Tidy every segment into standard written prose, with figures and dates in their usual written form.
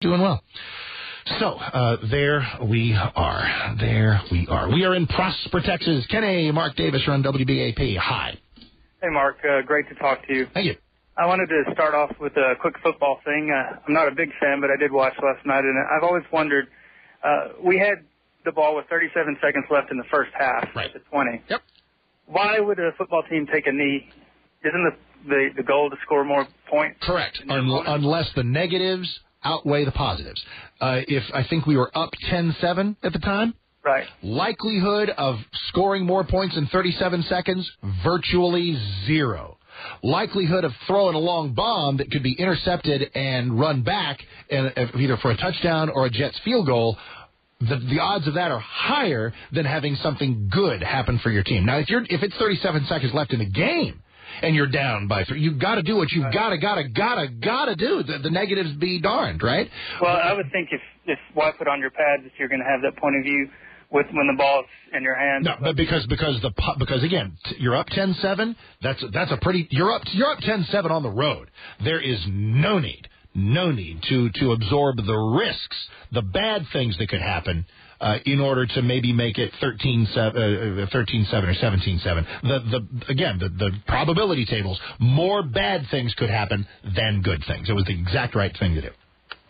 Doing well. So, there we are. We are in Prosper, Texas. Kenny, Mark Davis, you're on WBAP. Hi. Hey, Mark. Great to talk to you. Thank you. I wanted to start off with a quick football thing. I'm not a big fan, but I did watch last night, and I've always wondered, we had the ball with 37 seconds left in the first half at the 20. Yep. Why would a football team take a knee? Isn't the goal to score more points? Correct. Unless the negatives outweigh the positives. If I think we were up 10-7 at the time. Right. Likelihood of scoring more points in 37 seconds, virtually zero. Likelihood of throwing a long bomb that could be intercepted and run back, and either for a touchdown or a Jets field goal, the odds of that are higher than having something good happen for your team. Now, if it's 37 seconds left in the game, and you're down by 3, you've got to do what you've got to do. The negatives be darned, right? Well, I would think if why put on your pads if you're going to have that point of view when the ball's in your hands. No, but because again, you're up 10-7. That's a pretty. You're up 10-7 on the road. There is no need to absorb the risks, the bad things that could happen. In order to maybe make it 13-7 or 17-7. The probability tables, more bad things could happen than good things. It was the exact right thing to do.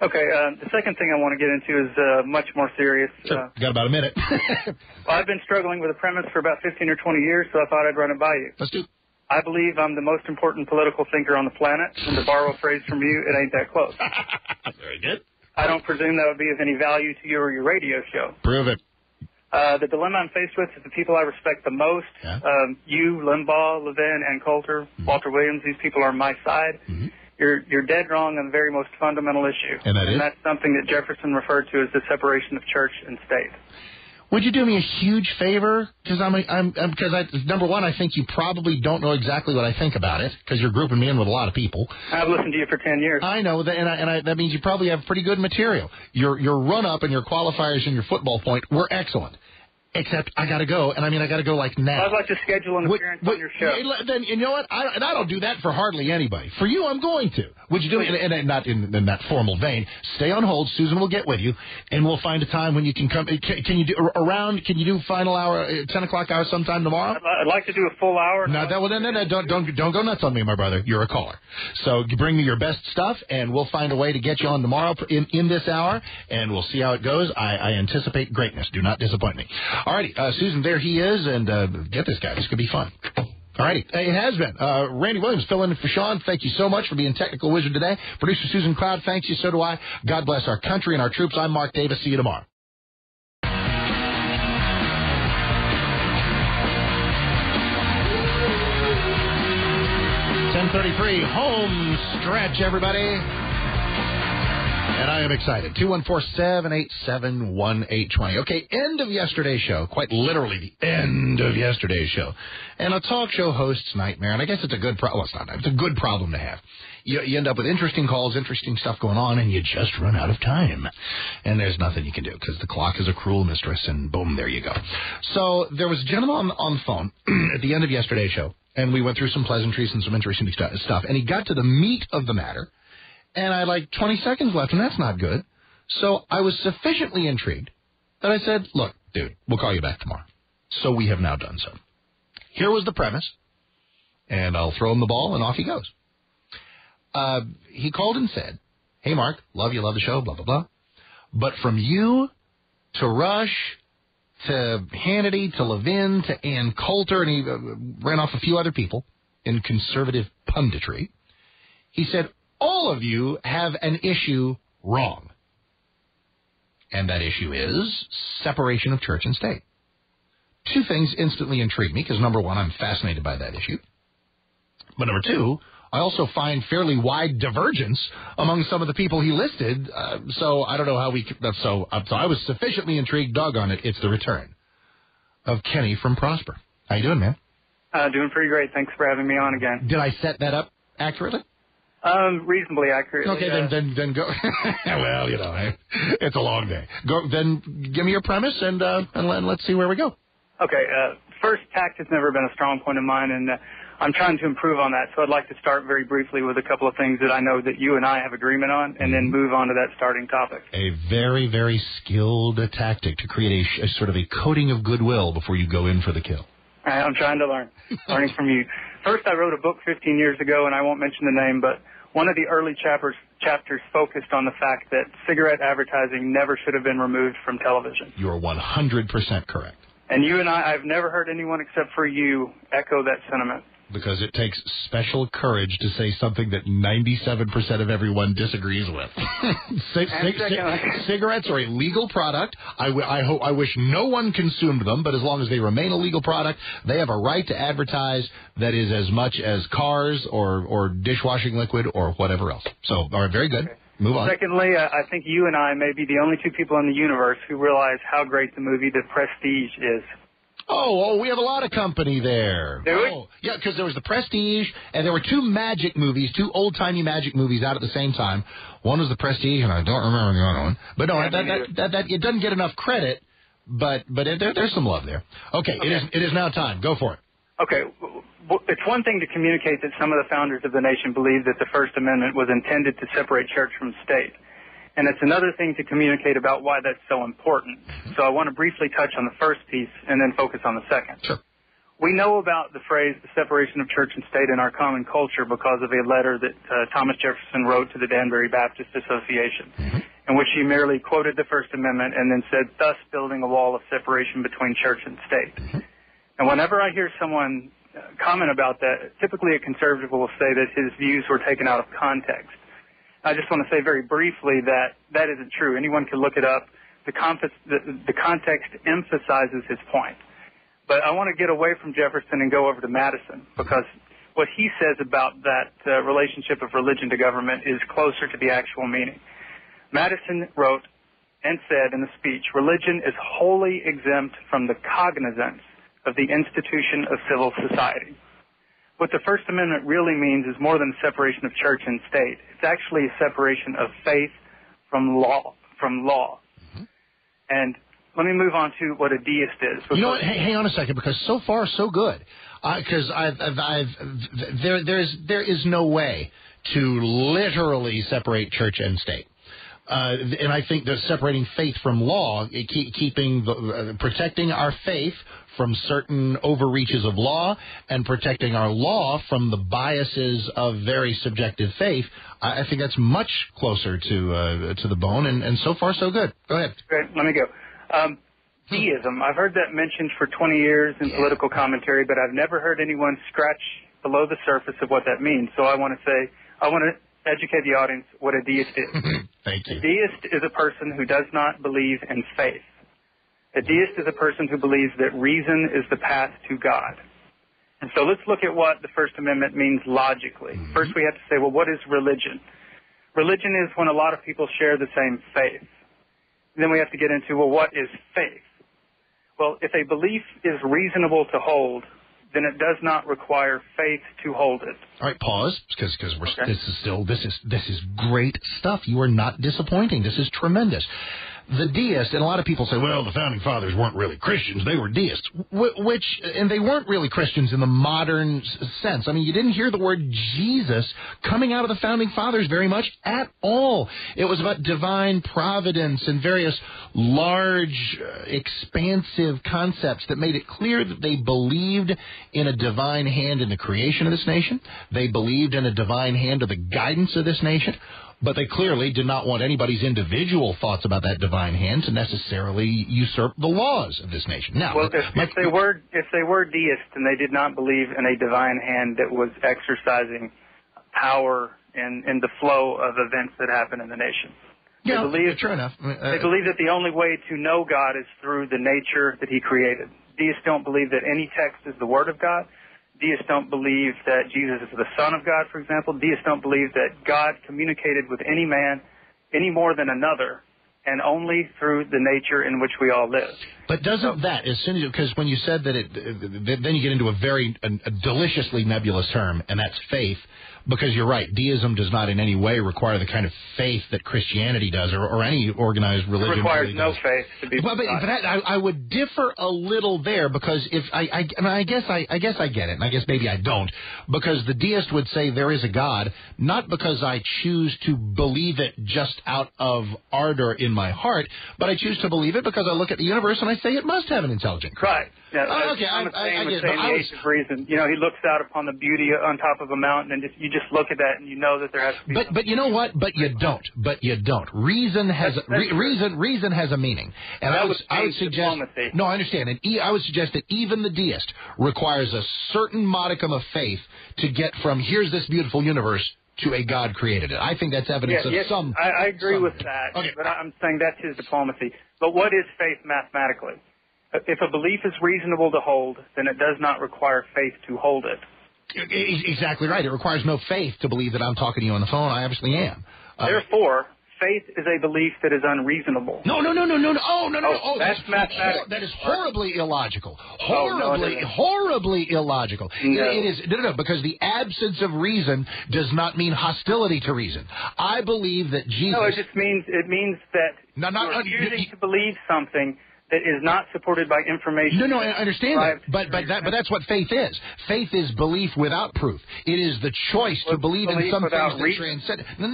Okay, the second thing I want to get into is much more serious. Sure. Got about a minute. Well, I've been struggling with a premise for about 15 or 20 years, so I thought I'd run it by you. Let's do it. I believe I'm the most important political thinker on the planet, and to borrow a phrase from you, it ain't that close. Very good. I don't presume that would be of any value to you or your radio show. Prove it. The dilemma I'm faced with is the people I respect the most, you, Limbaugh, Levin, and Coulter, Walter Williams, these people are on my side. Mm-hmm. You're dead wrong on the very most fundamental issue. And that's something that Jefferson referred to as the separation of church and state. Would you do me a huge favor? Because number one, I think you probably don't know exactly what I think about it, because you're grouping me in with a lot of people. I've listened to you for 10 years. I know that, and that means you probably have pretty good material. Your run up and your qualifiers and your football point were excellent. Except I got to go, and I got to go like now. I'd like to schedule an appearance on your show. Then you know what? I don't do that for hardly anybody. For you, I'm going to. Would you do it? And not in that formal vein. Stay on hold. Susan will get with you, and we'll find a time when you can come. Can you do final hour, 10 o'clock hour sometime tomorrow? I'd like to do a full hour. No, don't go nuts on me, my brother. You're a caller. So bring me your best stuff, and we'll find a way to get you on tomorrow in this hour, and we'll see how it goes. I anticipate greatness. Do not disappoint me. All righty, Susan, there he is, and get this guy. This could be fun. All righty, it has been. Randy Williams filling in for Sean. Thank you so much for being technical wizard today. Producer Susan Cloud, thanks you. So do I. God bless our country and our troops. I'm Mark Davis. See you tomorrow. 10:33, home stretch, everybody. And I am excited. 214-787-1820. Okay, end of yesterday's show. Quite literally the end of yesterday's show. And a talk show host's nightmare. And I guess it's a good problem. Well, it's not. It's a good problem to have. You end up with interesting calls, interesting stuff going on, and you just run out of time. And there's nothing you can do because the clock is a cruel mistress, and boom, there you go. So there was a gentleman on the phone at the end of yesterday's show, and we went through some pleasantries and some interesting stuff. And he got to the meat of the matter. And I had like 20 seconds left, and that's not good. So I was sufficiently intrigued that I said, look, dude, we'll call you back tomorrow. So we have now done so. Here was the premise, and I'll throw him the ball, and off he goes. He called and said, hey, Mark, love the show, blah, blah, blah. But from you to Rush to Hannity to Levin to Ann Coulter, and he ran off a few other people in conservative punditry, he said, all of you have an issue wrong. And that issue is separation of church and state. Two things instantly intrigue me, because number one, I'm fascinated by that issue. But number two, I also find fairly wide divergence among some of the people he listed. So I don't know how we could. So I was sufficiently intrigued, doggone it. It's the return of Kenny from Prosper. How you doing, man? Doing pretty great. Thanks for having me on again. Did I set that up accurately? Reasonably accurately. Okay, then go. Well, it's a long day. Go, then give me your premise and let's see where we go. Okay, first, tact has never been a strong point of mine, and I'm trying to improve on that, so I'd like to start very briefly with a couple of things that I know that you and I have agreement on, and then move on to that starting topic. A very, very skilled tactic to create a sort of a coating of goodwill before you go in for the kill. I'm trying to learn, learning from you. First, I wrote a book 15 years ago, and I won't mention the name, but one of the early chapters focused on the fact that cigarette advertising never should have been removed from television. You are 100% correct. And you and I've never heard anyone except for you echo that sentiment. Because it takes special courage to say something that 97% of everyone disagrees with. Cigarettes are a legal product. I wish no one consumed them, but as long as they remain a legal product, they have a right to advertise that is as much as cars or dishwashing liquid or whatever else. So, all right, very good. Okay. Move on. Secondly, I think you and I may be the only two people in the universe who realize how great the movie The Prestige is. Oh, we have a lot of company there. Do we? Oh, yeah, because there was The Prestige, and there were two magic movies, two old-timey magic movies out at the same time. One was The Prestige, and I don't remember the other one. But no, that it doesn't get enough credit, but there's some love there. Okay, it is now time. Go for it. Okay, it's one thing to communicate that some of the founders of the nation believed that the First Amendment was intended to separate church from state. And it's another thing to communicate about why that's so important. So I want to briefly touch on the first piece and then focus on the second. Sure. We know about the phrase, the separation of church and state in our common culture because of a letter that Thomas Jefferson wrote to the Danbury Baptist Association, in which he merely quoted the First Amendment and then said, thus building a wall of separation between church and state. And whenever I hear someone comment about that, typically a conservative will say that his views were taken out of context. I just want to say very briefly that that isn't true. Anyone can look it up. The context emphasizes his point. But I want to get away from Jefferson and go over to Madison, because what he says about that relationship of religion to government is closer to the actual meaning. Madison wrote and said in the speech, religion is wholly exempt from the cognizance of the institution of civil society. What the First Amendment really means is more than separation of church and state. It's actually a separation of faith from law. And let me move on to what a deist is. You know what? Hey, hang on a second, because so far so good. Because there is no way to literally separate church and state. And I think that separating faith from law, protecting our faith from certain overreaches of law and protecting our law from the biases of very subjective faith, I think that's much closer to the bone, and so far so good. Go ahead. Great. Let me go. Deism. I've heard that mentioned for 20 years in political commentary, but I've never heard anyone scratch below the surface of what that means. So I want to educate the audience what a deist is. Thank you. A deist is a person who does not believe in faith. A deist is a person who believes that reason is the path to God. And so let's look at what the First Amendment means logically. First, we have to say, well, what is religion? Religion is when a lot of people share the same faith. Then we have to get into, well, what is faith? Well, if a belief is reasonable to hold, then it does not require faith to hold it. All right, pause, because this is great stuff. You are not disappointing. This is tremendous. The deist, and a lot of people say, well, the Founding Fathers weren't really Christians. They were deists, and they weren't really Christians in the modern sense. I mean, you didn't hear the word Jesus coming out of the Founding Fathers very much at all. It was about divine providence and various large, expansive concepts that made it clear that they believed in a divine hand in the creation of this nation. They believed in a divine hand of the guidance of this nation. But they clearly did not want anybody's individual thoughts about that divine hand to necessarily usurp the laws of this nation. Now, well, if they were deists and they did not believe in a divine hand that was exercising power in the flow of events that happen in the nation, yeah, true enough. They believe that the only way to know God is through the nature that He created. Deists don't believe that any text is the Word of God. Deists don't believe that Jesus is the Son of God, for example. Deists don't believe that God communicated with any man any more than another and only through the nature in which we all live. But doesn't that, as soon as, because when you said that then you get into a deliciously nebulous term, and that's faith, because you're right, deism does not in any way require the kind of faith that Christianity does, or any organized religion. It requires really no does. faith to be. But I would differ a little there, because if I guess I get it, and I guess maybe I don't, because the deist would say there is a God, not because I choose to believe it just out of ardor in my heart, but I choose to believe it because I look at the universe and I say it must have an intelligent creator. Right. Yeah, okay, I get it. The age of reason. You know, he looks out upon the beauty on top of a mountain, and you just look at that and you know that there has to be. But you know what? But you don't. Reason has reason has a meaning, and I would suggest. Diplomacy. No, I understand, and I would suggest that even the deist requires a certain modicum of faith to get from here's this beautiful universe to a God created it. I think that's evidence of some. I agree with that, okay. But I'm saying that's his diplomacy. But what is faith mathematically? If a belief is reasonable to hold, then it does not require faith to hold it. Exactly right. It requires no faith to believe that I'm talking to you on the phone. I obviously am. Therefore, faith is a belief that is unreasonable. No. Oh, that's mathematics. That is horribly illogical. Horribly illogical. No. It is because the absence of reason does not mean hostility to reason. I believe that Jesus. No, it just means that you're choosing to believe something that is not supported by information. No, I understand that. But that's what faith is. Faith is belief without proof. It is the choice to believe in some things that transcend. No.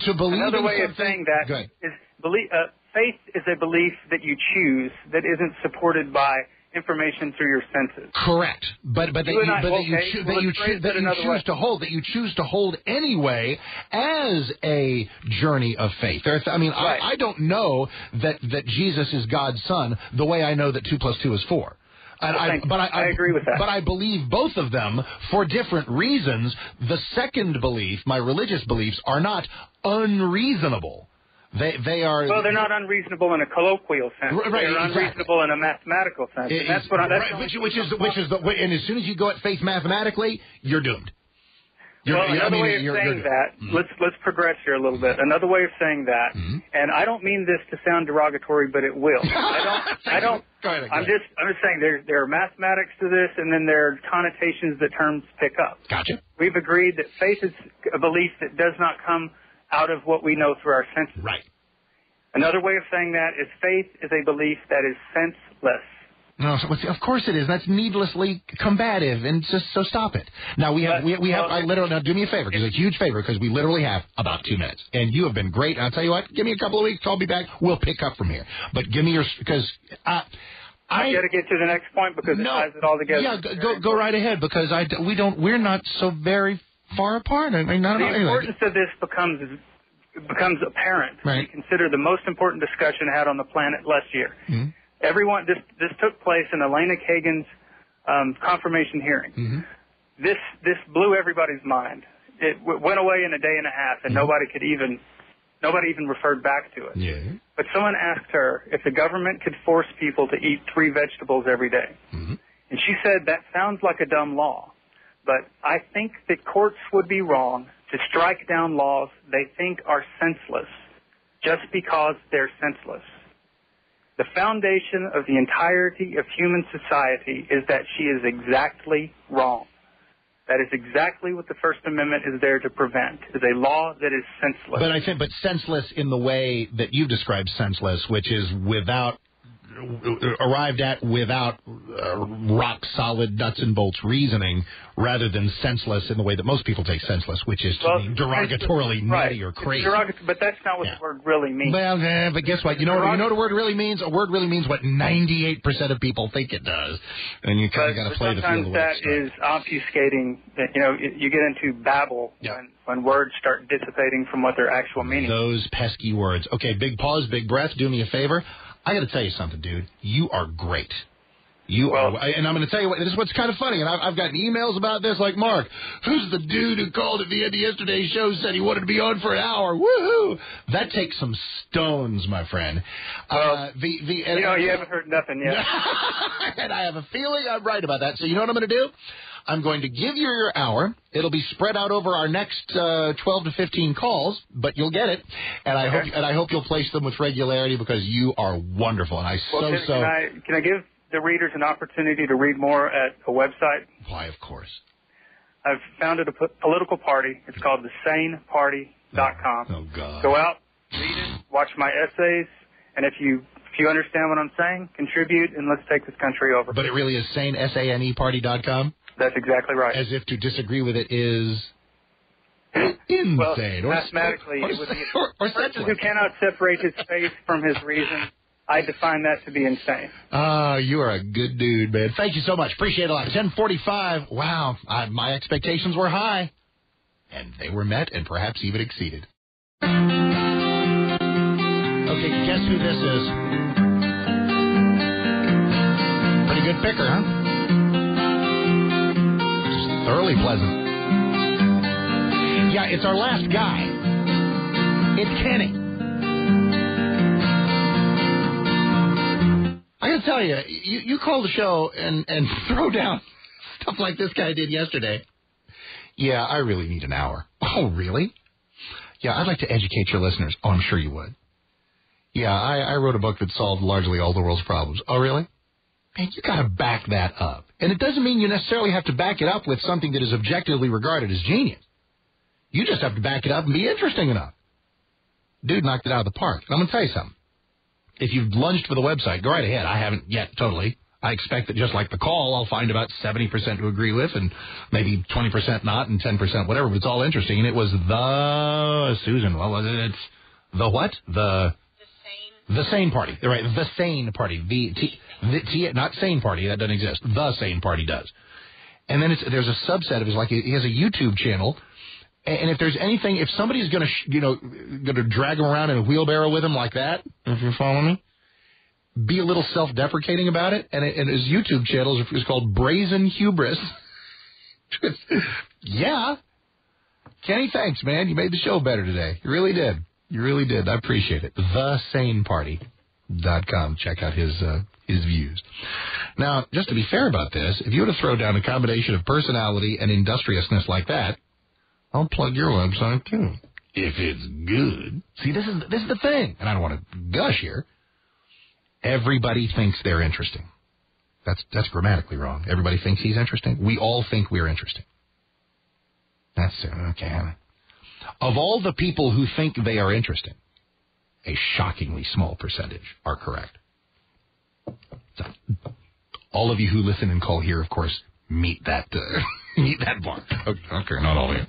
To believe Another in way something. of saying that is faith is a belief that you choose that isn't supported by information through your senses. Correct, but you choose to hold anyway as a journey of faith. Right. I don't know that Jesus is God's son the way I know that 2 + 2 is 4. I agree with that. But I believe both of them for different reasons. The second belief, my religious beliefs, are not unreasonable. They are. Well, they're not unreasonable in a colloquial sense. Right, they're unreasonable in a mathematical sense. And that's what and as soon as you go at faith mathematically, you're doomed. Another way of saying that. Let's progress here a little bit. Another way of saying that, and I don't mean this to sound derogatory, but it will. I don't. I'm just saying there are mathematics to this, and then there are connotations that terms pick up. Gotcha. We've agreed that faith is a belief that does not come out of what we know through our senses. Right. Another way of saying that is faith is a belief that is senseless. No, of course it is. That's needlessly combative, and so stop it. Now we have. Now do me a favor, because a huge favor, because we literally have about 2 minutes, and you have been great. And I'll tell you what, give me a couple of weeks, I'll be back. We'll pick up from here. But give me your because. I got to get to the next point because it ties it all together. Yeah, go right ahead, because we're not so very far apart. I mean, the importance of this becomes apparent when you consider the most important discussion had on the planet last year. Mm-hmm. Everyone, this took place in Elena Kagan's confirmation hearing. Mm-hmm. This blew everybody's mind. It went away in a day and a half, and nobody even referred back to it. Yeah. But someone asked her if the government could force people to eat 3 vegetables every day, and she said that sounds like a dumb law. But I think that courts would be wrong to strike down laws they think are senseless just because they're senseless. The foundation of the entirety of human society is that she is exactly wrong. That is exactly what the First Amendment is there to prevent, is a law that is senseless. But senseless in the way that you described senseless, which is arrived at without rock-solid nuts and bolts reasoning, rather than senseless in the way that most people take senseless, which is to mean derogatorily nutty or crazy. But that's not what the word really means. Well, but guess what? You know what a word really means? A word really means what 98% of people think it does. And you kind of got to play the field. Sometimes that is obfuscating. You get into babble when words start dissipating from what their actual meaning is. Those pesky words. Okay, big pause, big breath. Do me a favor. I got to tell you something, dude. You are great. And I'm going to tell you what, this is what's kind of funny, and I've gotten emails about this, like, Mark, who's the dude who called at the end of yesterday's show, said he wanted to be on for an hour? Woohoo! That takes some stones, my friend. You haven't heard nothing yet. And I have a feeling I'm right about that. So you know what I'm going to do? I'm going to give you your hour. It'll be spread out over our next 12 to 15 calls, but you'll get it. And I hope you'll place them with regularity because you are wonderful. And can I give the readers an opportunity to read more at a website? Why, of course. I've founded a political party. It's called thesaneparty.com. Oh, God. Go out, read it, watch my essays, and if you understand what I'm saying, contribute, and let's take this country over. But it really is sane, SANEparty.com? That's exactly right. As if to disagree with it is insane. Well, mathematically, it would be a person who cannot separate his faith from his reason. I define that to be insane. You are a good dude, man. Thank you so much. Appreciate it a lot. 10:45. Wow, my expectations were high, and they were met and perhaps even exceeded. Okay, guess who this is? Pretty good picker, huh? Just thoroughly pleasant. Yeah, it's our last guy. It's Kenny. I gotta tell you, you call the show and throw down stuff like this guy did yesterday. Yeah, I really need an hour. Oh, really? Yeah, I'd like to educate your listeners. Oh, I'm sure you would. Yeah, I wrote a book that solved largely all the world's problems. Oh, really? Man, you got to back that up. And it doesn't mean you necessarily have to back it up with something that is objectively regarded as genius. You just have to back it up and be interesting enough. Dude knocked it out of the park. And I'm going to tell you something. If you've lunged for the website, go right ahead. I haven't yet, totally. I expect that just like the call, I'll find about 70% to agree with and maybe 20% not and 10% whatever. But it's all interesting. And it was Susan, what was it? It's the what? The Sane Party. Right, the Sane Party. Not Sane Party, that doesn't exist. The Sane Party does. And then there's a subset of it, like he has a YouTube channel. And if there's anything, if somebody's going to drag him around in a wheelbarrow with him like that, if you're following me, be a little self-deprecating about it. And his YouTube channel is called Brazen Hubris. Yeah. Kenny, thanks, man. You made the show better today. You really did. You really did. I appreciate it. TheSaneParty.com. Check out his views. Now, just to be fair about this, if you were to throw down a combination of personality and industriousness like that, I'll plug your website too. If it's good. See, this is the thing, and I don't want to gush here. Everybody thinks they're interesting. That's grammatically wrong. Everybody thinks he's interesting. We all think we're interesting. That's okay. Of all the people who think they are interesting, a shockingly small percentage are correct. So, all of you who listen and call here, of course, meet that bar. Okay, not all of you.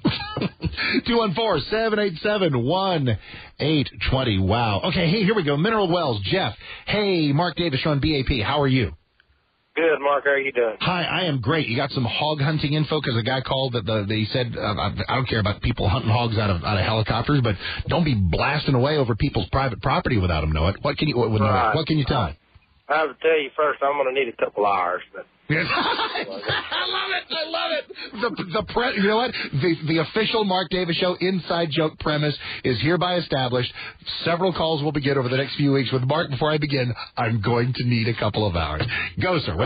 214-787-1820. Wow. Okay, hey, here we go. Mineral Wells, Jeff. Hey, Mark Davis on BAP. How are you? Good, Mark. How are you doing? Hi, I am great. You got some hog hunting info because a guy called that he said I don't care about people hunting hogs out of helicopters, but don't be blasting away over people's private property without them know it. What can you tell me? I have to tell you first, I'm going to need a couple hours. But I love it. You know what? The official Mark Davis Show inside joke premise is hereby established. Several calls will begin over the next few weeks with Mark. Before I begin, I'm going to need a couple of hours. Go, sir.